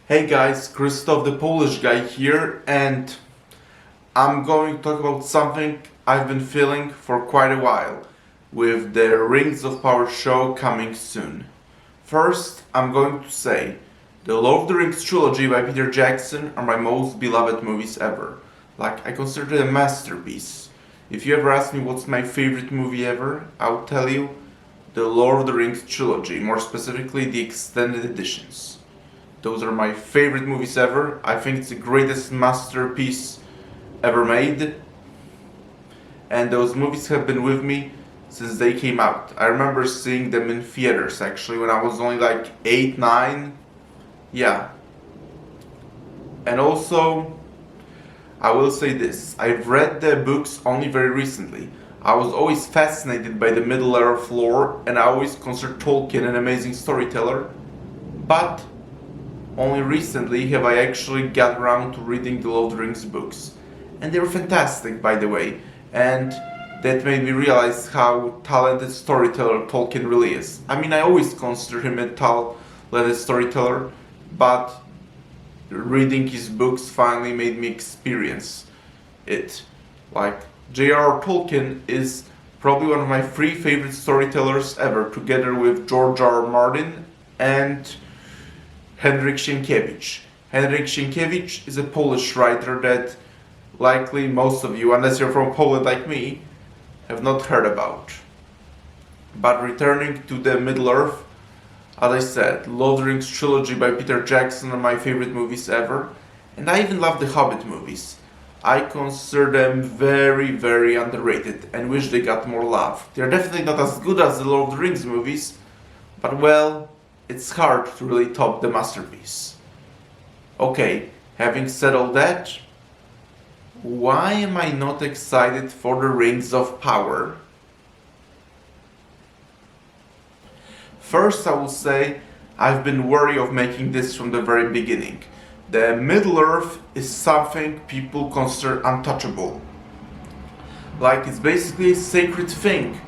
Hey guys, Krzysztof the Polish guy here, and I'm going to talk about something I've been feeling for quite a while, with the Rings of Power show coming soon. First, I'm going to say, the Lord of the Rings trilogy by Peter Jackson are my most beloved movies ever. I consider it a masterpiece. If you ever ask me what's my favorite movie ever, I'll tell you the Lord of the Rings trilogy, more specifically the extended editions. Those are my favorite movies ever. I think it's the greatest masterpiece ever made. And those movies have been with me since they came out. I remember seeing them in theaters actually when I was only like 8, 9. Yeah. And also, I will say this. I've read the books only very recently. I was always fascinated by the Middle-earth lore and I always considered Tolkien an amazing storyteller. But only recently have I actually got around to reading the Lord of the Rings books. And they were fantastic, by the way. And that made me realize how talented storyteller Tolkien really is. I mean, I always consider him a talented storyteller, but reading his books finally made me experience it. Like, J.R.R. Tolkien is probably one of my three favorite storytellers ever, together with George R.R. Martin and Henryk Sienkiewicz. Henryk Sienkiewicz is a Polish writer that likely most of you, unless you're from Poland like me, have not heard about. But returning to the Middle-earth, as I said, Lord of the Rings trilogy by Peter Jackson are my favorite movies ever, and I even love the Hobbit movies. I consider them very, very underrated and wish they got more love. They're definitely not as good as the Lord of the Rings movies, but well, it's hard to really top the masterpiece. Okay, having said all that, why am I not excited for the Rings of Power? First, I will say I've been wary of making this from the very beginning. The Middle-earth is something people consider untouchable. Like, it's basically a sacred thing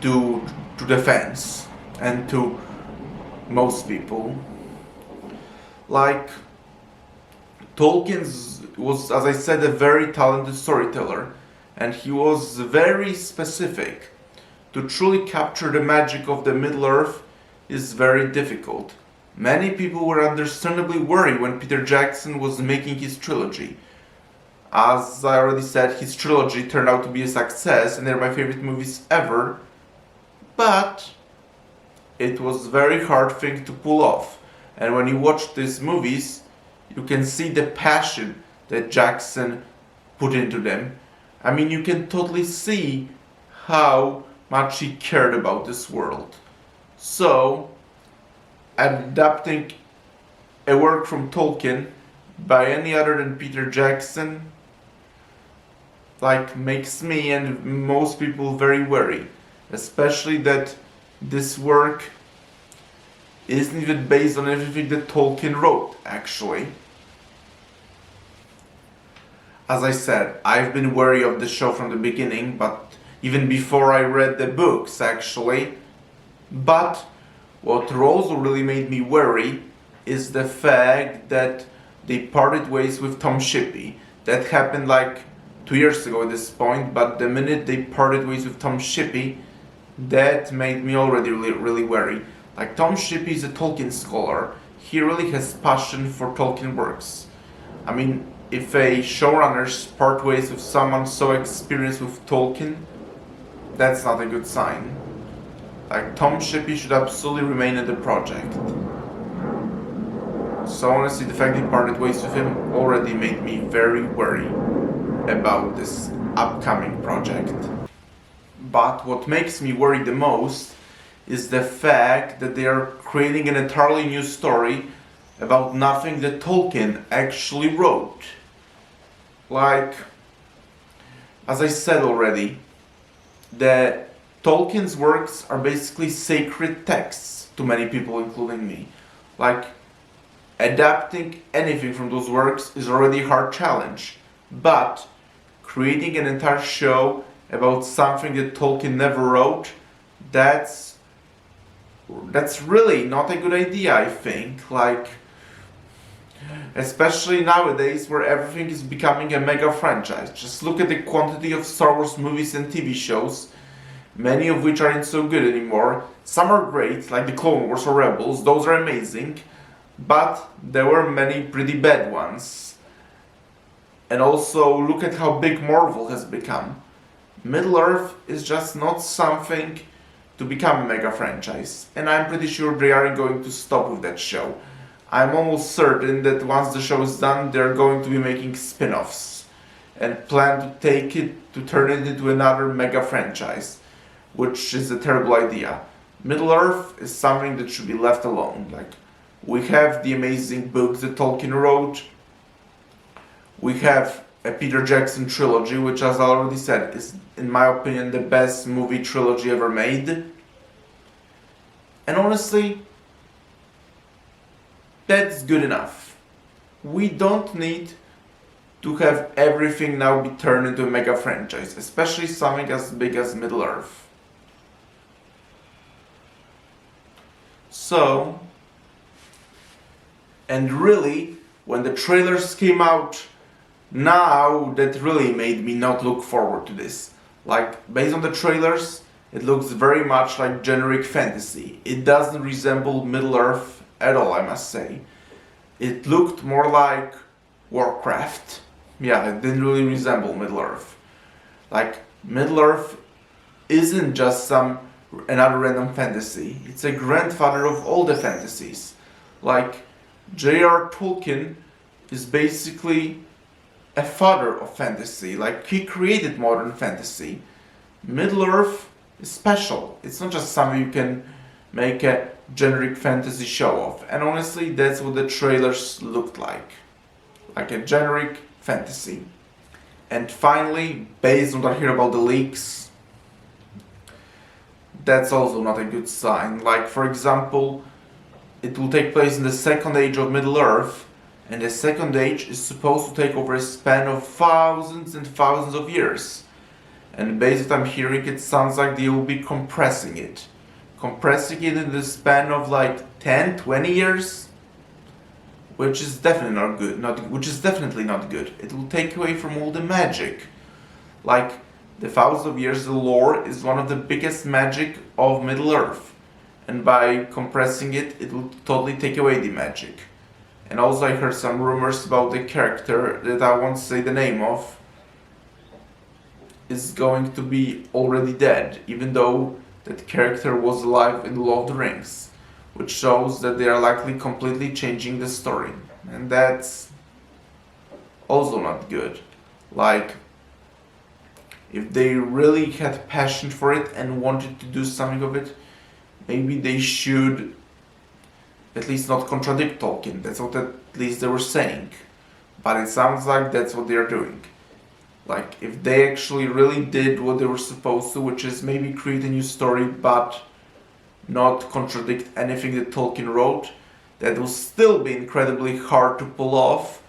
to the fans and to most people. Like, Tolkien was, as I said, a very talented storyteller, and he was very specific. To truly capture the magic of the Middle-earth is very difficult. Many people were understandably worried when Peter Jackson was making his trilogy. As I already said, his trilogy turned out to be a success, and they're my favorite movies ever, but it was a very hard thing to pull off. And when you watch these movies, you can see the passion that Jackson put into them. I mean, you can totally see how much he cared about this world. So, adapting a work from Tolkien by any other than Peter Jackson makes me and most people very wary, especially that this work isn't even based on everything that Tolkien wrote, actually. As I said, I've been wary of the show from the beginning, but even before I read the books, actually. But what also really made me wary is the fact that they parted ways with Tom Shippy. That happened like 2 years ago at this point, but the minute they parted ways with Tom Shippy, that made me already really wary. Like, Tom Shippy is a Tolkien scholar. He really has passion for Tolkien works. I mean, if a showrunners part ways with someone so experienced with Tolkien, that's not a good sign. Like, Tom Shippy should absolutely remain in the project. So honestly, the fact they parted ways with him already made me very worried about this upcoming project. But what makes me worry the most is the fact that they are creating an entirely new story about nothing that Tolkien actually wrote. Like, as I said already, the Tolkien's works are basically sacred texts to many people, including me. Like, adapting anything from those works is already a hard challenge, but creating an entire show about something that Tolkien never wrote, that's really not a good idea, I think. Like, Especially nowadays where everything is becoming a mega franchise. Just look at the quantity of Star Wars movies and TV shows, many of which aren't so good anymore. Some are great, like the Clone Wars or Rebels, those are amazing, but there were many pretty bad ones. And also look at how big Marvel has become. Middle-earth is just not something to become a mega franchise, and I'm pretty sure they aren't going to stop with that show. I'm almost certain that once the show is done, they're going to be making spin-offs and plan to turn it into another mega franchise, which is a terrible idea. Middle-earth is something that should be left alone. Like, we have the amazing books that Tolkien wrote. We have a Peter Jackson trilogy, which, as I already said, is, in my opinion, the best movie trilogy ever made. And honestly, that's good enough. We don't need to have everything now be turned into a mega franchise, especially something as big as Middle-earth. So, and really, when the trailers came out, now that really made me not look forward to this. Like, based on the trailers, it looks very much like generic fantasy. It doesn't resemble Middle-earth at all, I must say. It looked more like Warcraft. Yeah, it didn't really resemble Middle-earth. Like, Middle-earth isn't just another random fantasy. It's a grandfather of all the fantasies. Like, J.R. Tolkien is basically a father of fantasy. Like, he created modern fantasy. Middle-earth is special. It's not just something you can make a generic fantasy show of. And honestly, that's what the trailers looked like. Like a generic fantasy. And finally, based on what I hear about the leaks, that's also not a good sign. Like, for example, it will take place in the second age of Middle-earth, and the second age is supposed to take over a span of thousands and thousands of years. And based on what I'm hearing, it sounds like they will be compressing it. Compressing it in the span of like 10, 20 years, which is definitely not good. Which is definitely not good. It will take away from all the magic. Like, the thousands of years, the lore is one of the biggest magic of Middle-earth. And by compressing it, it will totally take away the magic. And also I heard some rumors about the character that I won't say the name of is going to be already dead, even though that character was alive in Lord of the Rings, which shows that they are likely completely changing the story. And that's also not good. Like, if they really had passion for it and wanted to do something of it, maybe they should at least not contradict Tolkien. That's what at least they were saying. But it sounds like that's what they're doing. Like, if they actually really did what they were supposed to, which is maybe create a new story but not contradict anything that Tolkien wrote, that will still be incredibly hard to pull off,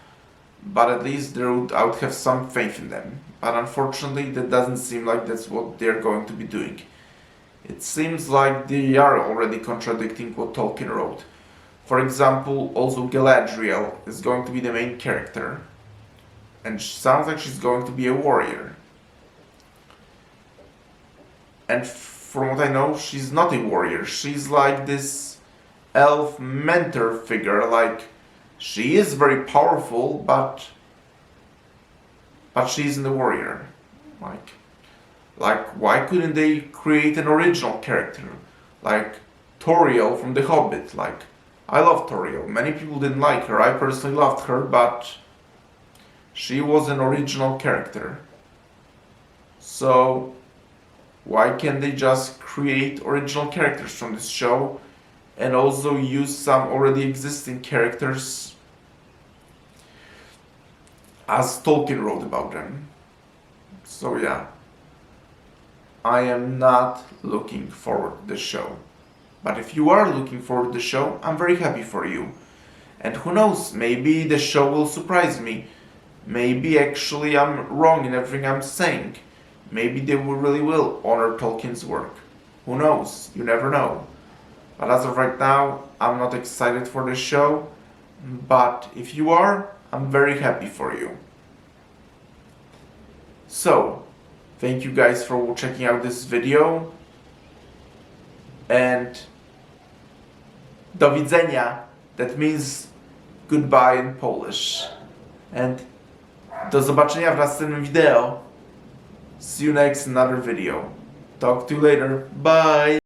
but at least I would have some faith in them. But unfortunately, that doesn't seem like that's what they're going to be doing. It seems like they are already contradicting what Tolkien wrote. For example, also Galadriel is going to be the main character. And sounds like she's going to be a warrior. And from what I know, she's not a warrior. She's like this elf mentor figure. Like, she is very powerful, but she isn't a warrior. Like, why couldn't they create an original character? Like Toriel from The Hobbit. Like, I love Toriel. Many people didn't like her. I personally loved her, but she was an original character. So, why can't they just create original characters from this show and also use some already existing characters as Tolkien wrote about them? So yeah, I am not looking forward to the show. But if you are looking forward to the show, I'm very happy for you. And who knows, maybe the show will surprise me. Maybe actually I'm wrong in everything I'm saying. Maybe they really will honor Tolkien's work. Who knows? You never know. But as of right now, I'm not excited for the show. but if you are, I'm very happy for you. So, thank you guys for checking out this video, and do widzenia, that means goodbye in Polish. And do zobaczenia w następnym wideo. See you next in another video. Talk to you later. Bye!